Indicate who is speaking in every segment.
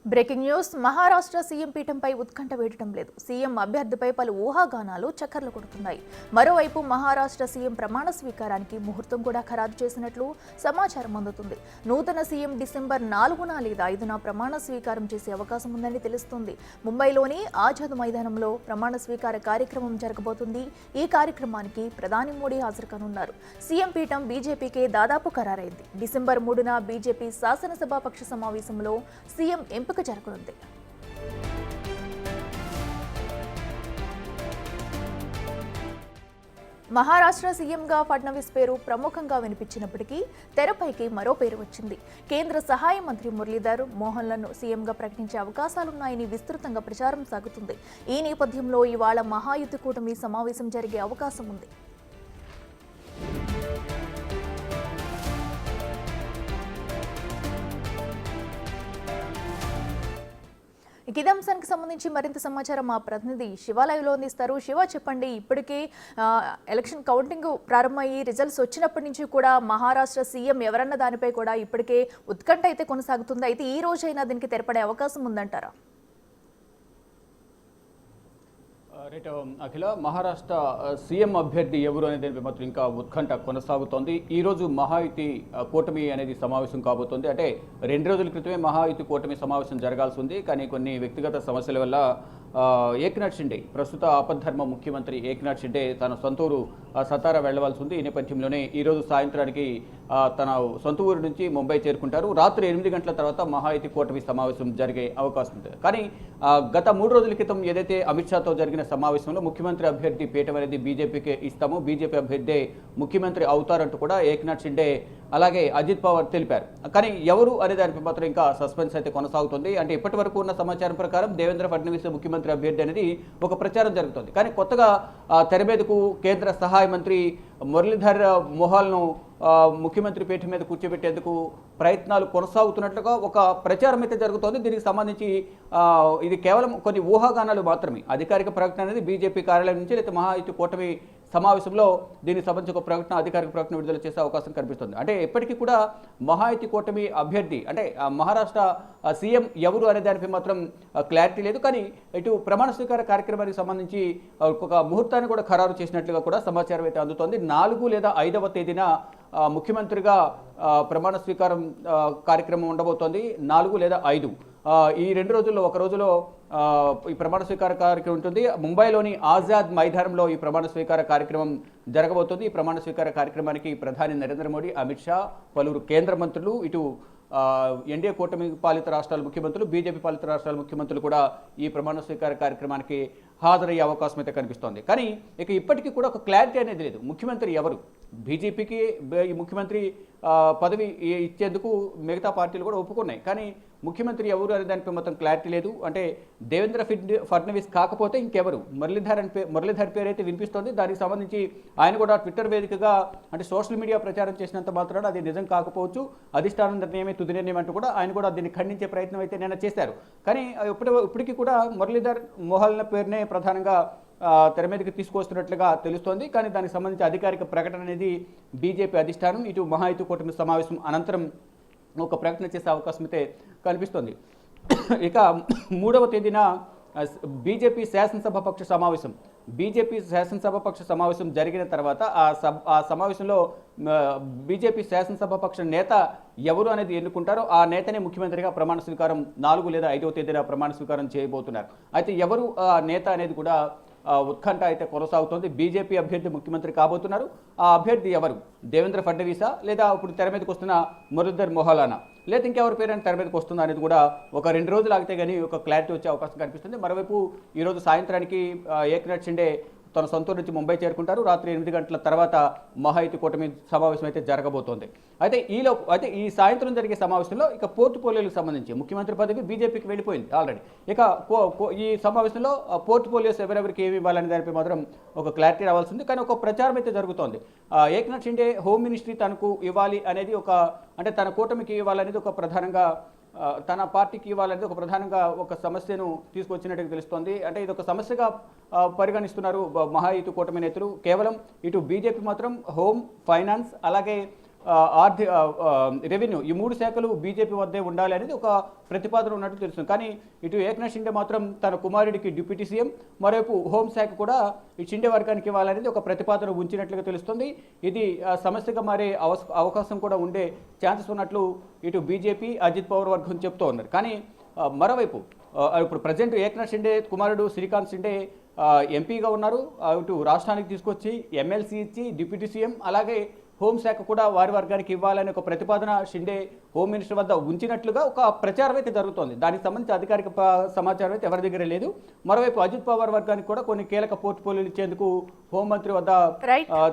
Speaker 1: Breaking news Maharashtra CM పీఠంపై ఉత్కంఠ వేయటం లేదు. సీఎం అభ్యర్థిపై పలు ఊహాగానాలు చక్కర్లు కొడుతున్నాయి. మరోవైపు మహారాష్ట్ర సీఎం ప్రమాణ స్వీకారానికి ముహూర్తం కూడా ఖరారు చేసినట్లు సమాచారం అందుతుంది. నూతన సీఎం డిసెంబర్ 4న లేదా 5న ప్రమాణ స్వీకారం చేసే అవకాశం ఉందని తెలుస్తుంది. ముంబైలోని ఆజాద్ మైదానంలో ప్రమాణ స్వీకార కార్యక్రమం జరగబోతుంది. ఈ కార్యక్రమానికి ప్రధాని మోడీ హాజరు కానున్నారు. సీఎం పీఠం బీజేపీకే దాదాపు ఖరారైంది. డిసెంబర్ 3న బీజేపీ శాసనసభాపక్ష సమావేశంలో సీఎం ఎంపిక జరగనుంది. మహారాష్ట్ర సీఎంగా ఫడ్నవీస్ పేరు ప్రముఖంగా వినిపించినప్పటికీ తెరపైకి మరో పేరు వచ్చింది. కేంద్ర సహాయ మంత్రి మురళీధర్ మోహన్లను సీఎంగా ప్రకటించే అవకాశాలున్నాయని విస్తృతంగా ప్రచారం సాగుతుంది. ఈ నేపథ్యంలో ఇవాళ మహాయుతి కూటమి సమావేశం జరిగే అవకాశం ఉంది. ఇదే అంశానికి సంబంధించి మరింత సమాచారం మా ప్రతినిధి శివ లైవ్లో అందిస్తారు. శివ, చెప్పండి, ఇప్పటికే ఎలక్షన్ కౌంటింగ్ ప్రారంభమయ్యి రిజల్ట్స్ వచ్చినప్పటి నుంచి కూడా మహారాష్ట్ర సీఎం ఎవరన్న దానిపై కూడా ఇప్పటికే ఉత్కంఠ అయితే కొనసాగుతుంది. అయితే ఈ రోజైనా దీనికి తెరపడే అవకాశం ఉందంటారా?
Speaker 2: రైట్ అఖిల, మహారాష్ట్ర సీఎం అభ్యర్థి ఎవరు అనే దానిపై మాత్రం ఇంకా ఉత్కంఠ కొనసాగుతోంది. ఈరోజు మహాయుతి కూటమి అనేది సమావేశం కాబోతోంది. అంటే 2 రోజుల క్రితమే మహాయుతి కూటమి సమావేశం జరగాల్సి ఉంది. కానీ కొన్ని వ్యక్తిగత సమస్యల వల్ల ఏక్నాథ్ షిండే, ప్రస్తుత ఆపద్ధర్మ ముఖ్యమంత్రి ఏక్నాథ్ షిండే తన సొంత ఊరు సతారా వెళ్లవలసి ఉంది. ఈ నేపథ్యంలోనే ఈరోజు సాయంత్రానికి తన సొంత ఊరు నుంచి ముంబై చేరుకుంటారు. రాత్రి 8 గంటల తర్వాత మహాయుతి కూటమి సమావేశం జరిగే అవకాశం ఉంది. కానీ గత 3 రోజుల క్రితం ఏదైతే అమిత్ షాతో జరిగిన సమావేశంలో ముఖ్యమంత్రి అభ్యర్థి పీఠం అనేది బీజేపీకి ఇస్తాము, బీజేపీ అభ్యర్థి ముఖ్యమంత్రి అవుతారంటూ కూడా ఏక్నాథ్ షిండే అలాగే అజిత్ పవార్ తెలిపారు. కానీ ఎవరు అనే దానిపై మాత్రం ఇంకా సస్పెన్స్ అయితే కొనసాగుతుంది. అంటే ఇప్పటి వరకు ఉన్న సమాచారం ప్రకారం దేవేంద్ర ఫడ్నవీస్ ముఖ్యమంత్రి అభ్యర్థి అనేది ఒక ప్రచారం జరుగుతుంది. కానీ కొత్తగా తెర మీదకు కేంద్ర సహాయ మంత్రి మురళీధర్ మోహన్ను ముఖ్యమంత్రి పీఠం మీద కూర్చోబెట్టేందుకు ప్రయత్నాలు కొనసాగుతున్నట్లుగా ఒక ప్రచారం అయితే జరుగుతోంది. దీనికి సంబంధించి ఇది కేవలం కొన్ని ఊహాగానాలు మాత్రమే. అధికారిక ప్రకటన అనేది బీజేపీ కార్యాలయం నుంచి లేదా మహాయుతి కూటమి సమావేశంలో దీనికి సంబంధించి ఒక ప్రకటన, అధికారిక ప్రకటన విడుదల చేసే అవకాశం కనిపిస్తుంది. అంటే ఎప్పటికీ కూడా మహాయుతి కూటమి అభ్యర్థి అంటే మహారాష్ట్ర సీఎం ఎవరు అనే దానిపై మాత్రం క్లారిటీ లేదు. కానీ ఇటు ప్రమాణ స్వీకార కార్యక్రమానికి సంబంధించి ఒక ముహూర్తాన్ని కూడా ఖరారు చేసినట్లుగా కూడా సమాచారం అయితే అందుతోంది. 4 లేదా 5వ తేదీన ముఖ్యమంత్రిగా ప్రమాణ స్వీకారం కార్యక్రమం ఉండబోతోంది. 4 లేదా 5 ఈ 2 రోజుల్లో ఒక రోజులో ఈ ప్రమాణ స్వీకార కార్యక్రమం ఉంటుంది. ముంబైలోని ఆజాద్ మైదానంలో ఈ ప్రమాణ స్వీకార కార్యక్రమం జరగబోతోంది. ఈ ప్రమాణ స్వీకార కార్యక్రమానికి ప్రధాని నరేంద్ర మోడీ, అమిత్ షా, పలువురు కేంద్ర మంత్రులు, ఇటు ఎన్డీఏ కూటమి పాలిత రాష్ట్రాల ముఖ్యమంత్రులు, బీజేపీ పాలిత రాష్ట్రాల ముఖ్యమంత్రులు కూడా ఈ ప్రమాణ స్వీకార కార్యక్రమానికి హాజరయ్యే అవకాశం అయితే కనిపిస్తోంది. కానీ ఇక ఇప్పటికీ కూడా ఒక క్లారిటీ అనేది లేదు. ముఖ్యమంత్రి ఎవరు? బీజేపీకి ఈ ముఖ్యమంత్రి పదవి ఇచ్చేందుకు మిగతా పార్టీలు కూడా ఒప్పుకున్నాయి. కానీ ముఖ్యమంత్రి ఎవరు అనే దానిపై మొత్తం క్లారిటీ లేదు. అంటే దేవేంద్ర ఫడ్నవీస్ కాకపోతే ఇంకెవరు? మురళీధర్ పేరు అయితే వినిపిస్తోంది. దానికి సంబంధించి ఆయన కూడా ట్విట్టర్ వేదికగా అంటే సోషల్ మీడియా ప్రచారం చేసినంత మాత్రాన అది నిజం కాకపోవచ్చు, అధిష్టానం నిర్ణయమే తుది నిర్ణయం అంటూ కూడా ఆయన కూడా దీన్ని ఖండించే ప్రయత్నం అయితే నిన్న చేశారు. కానీ ఇప్పటికీ కూడా మురళీధర్ మోహన్ల పేరునే ప్రధానంగా తెర మీదకి తీసుకొస్తున్నట్లుగా తెలుస్తోంది. కానీ దానికి సంబంధించి అధికారిక ప్రకటన అనేది బీజేపీ అధిష్టానం ఇటు మహాయుతి కూటమి సమావేశం అనంతరం ఒక ప్రకటన చేసే అవకాశం అయితే కనిపిస్తోంది. ఇక 3వ తేదీన బీజేపీ శాసనసభాపక్ష సమావేశం జరిగిన తర్వాత ఆ సమావేశంలో బీజేపీ శాసనసభాపక్ష నేత ఎవరు అనేది ఎన్నుకుంటారో ఆ నేతనే ముఖ్యమంత్రిగా ప్రమాణ స్వీకారం 4 లేదా 5వ తేదీన ప్రమాణ స్వీకారం చేయబోతున్నారు. అయితే ఎవరు ఆ నేత అనేది కూడా ఉత్కంఠ అయితే కొనసాగుతోంది. బీజేపీ అభ్యర్థి ముఖ్యమంత్రి కాబోతున్నారు. ఆ అభ్యర్థి ఎవరు? దేవేంద్ర ఫడ్నవీసా లేదా ఇప్పుడు తెర మీదకి వస్తున్న మురళీధర్ మోహలానా లేదా ఇంకెవరి పేరైనా తెర మీదకి వస్తుందా అనేది కూడా ఒక 2 రోజులు ఆగితే కానీ ఒక క్లారిటీ వచ్చే అవకాశం కనిపిస్తుంది. మరోవైపు ఈరోజు సాయంత్రానికి ఏక్నాథ్ షిండే తన సొంత నుంచి ముంబై చేరుకుంటారు. రాత్రి 8 గంటల తర్వాత మహాయుతి కూటమి సమావేశం అయితే జరగబోతోంది. అయితే ఈ సాయంత్రం జరిగే సమావేశంలో ఇక పోర్ట్ఫోలియోలకు సంబంధించి ముఖ్యమంత్రి పదవి బీజేపీకి వెళ్ళిపోయింది ఆల్రెడీ. ఇక ఈ సమావేశంలో పోర్ట్ఫోలియోస్ ఎవరెవరికి ఏమి ఇవ్వాలనే దానిపై మాత్రం ఒక క్లారిటీ రావాల్సింది. కానీ ఒక ప్రచారం అయితే జరుగుతోంది. ఏక్నాథ్ షిండే హోమ్ మినిస్ట్రీ తనకు ఇవ్వాలి అనేది అంటే తన కూటమికి ఇవ్వాలనేది ఒక ప్రధానంగా తన పార్టీకి ఇవ్వాలనేది ఒక ప్రధానంగా ఒక సమస్యను తీసుకొచ్చినట్టుగా తెలుస్తోంది. అంటే ఇది ఒక సమస్యగా పరిగణిస్తున్నారు మహాయుతి కూటమి నేతలు. కేవలం ఇటు బీజేపీ మాత్రం హోమ్, ఫైనాన్స్ అలాగే ఆర్థిక రెవెన్యూ ఈ 3 శాఖలు బీజేపీ వద్దే ఉండాలి అనేది ఒక ప్రతిపాదన ఉన్నట్టు తెలుస్తుంది. కానీ ఇటు ఏక్నాథ్ షిండే మాత్రం తన కుమారుడికి డిప్యూటీ సీఎం, మరోవైపు హోంశాఖ కూడా ఈ షిండే వర్గానికి ఇవ్వాలనేది ఒక ప్రతిపాదన ఉంచినట్లుగా తెలుస్తుంది. ఇది సమస్యగా మారే అవకాశం కూడా ఉండే ఛాన్సెస్ ఉన్నట్లు ఇటు బీజేపీ అజిత్ పవార్ వర్గం చెప్తూ ఉన్నారు. కానీ మరోవైపు ఇప్పుడు ప్రజెంట్ ఏక్నాథ్ షిండే కుమారుడు శ్రీకాంత్ షిండే ఎంపీగా ఉన్నారు. ఇటు రాష్ట్రానికి తీసుకొచ్చి ఎమ్మెల్సీ ఇచ్చి డిప్యూటీ సీఎం అలాగే హోంశాఖ కూడా వారి వర్గానికి ఇవ్వాలనే ఒక ప్రతిపాదన షిండే హోమ్ మినిస్టర్ వద్ద ఉంచినట్లుగా ఒక ప్రచారం అయితే జరుగుతోంది. దానికి సంబంధించి అధికారిక సమాచారం అయితే ఎవరి దగ్గర లేదు. మరోవైపు అజిత్ పవార్ వర్గానికి కూడా కొన్ని కీలక పోర్ట్ఫోలియోలు ఇచ్చేందుకు హోంమంత్రి వద్ద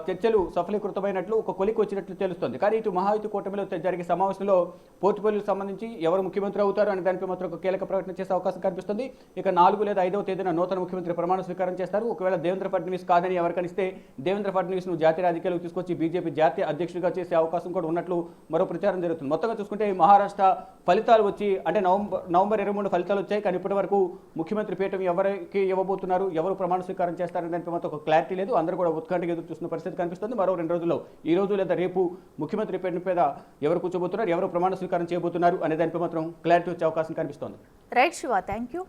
Speaker 2: చర్చలు సఫలీకృతమైనట్లు ఒక కొలికి వచ్చినట్లు తెలుస్తోంది. కానీ ఇటు మహాయుతి కూటమిలో జరిగే సమావేశంలో పోర్ట్ఫోలియోకి సంబంధించి ఎవరు ముఖ్యమంత్రి అవుతారు అనే దానిపై మాత్రం ఒక కీలక ప్రకటన చేసే అవకాశం కనిపిస్తుంది. ఇక 4 లేదా 5వ తేదీన నూతన ముఖ్యమంత్రి ప్రమాణ స్వీకారం చేస్తారు. ఒకవేళ దేవేంద్ర ఫడ్నవీస్ కాదని ఎవరికనిస్తే దేవేంద్ర ఫడ్నవీస్ ను జాతీయ రాజకీయాలకు తీసుకొచ్చి బీజేపీ జాతీయ అధ్యక్షుడిగా చేసే అవకాశం కూడా ఉన్నట్లు మరో ప్రచారం జరుగుతుంది. మొత్తంగా చూసుకుంటే మహారాష్ట్ర ఫలితాలు వచ్చి అంటే నవంబర్ 23 ఫలితాలు వచ్చాయి. కానీ ఇప్పటి వరకు ముఖ్యమంత్రి పీఠం ఎవరికి ఇవ్వబోతున్నారు, ఎవరు ప్రమాణ స్వీకారం చేస్తారనే దానిపై మాత్రం ఒక క్లారిటీ లేదు. అందరూ కూడా ఉత్కంఠగా ఎదురు చూస్తున్న పరిస్థితి కనిపిస్తుంది. మరో 2 రోజుల్లో ఈ రోజు లేదా రేపు ముఖ్యమంత్రి పీఠం మీద ఎవరు కూర్చోబోతున్నారు, ఎవరు ప్రమాణ స్వీకారం చేయబోతున్నారు అనే దానిపై మాత్రం క్లారిటీ వచ్చే అవకాశం కనిపిస్తోంది.
Speaker 1: Right Shiva, thank you.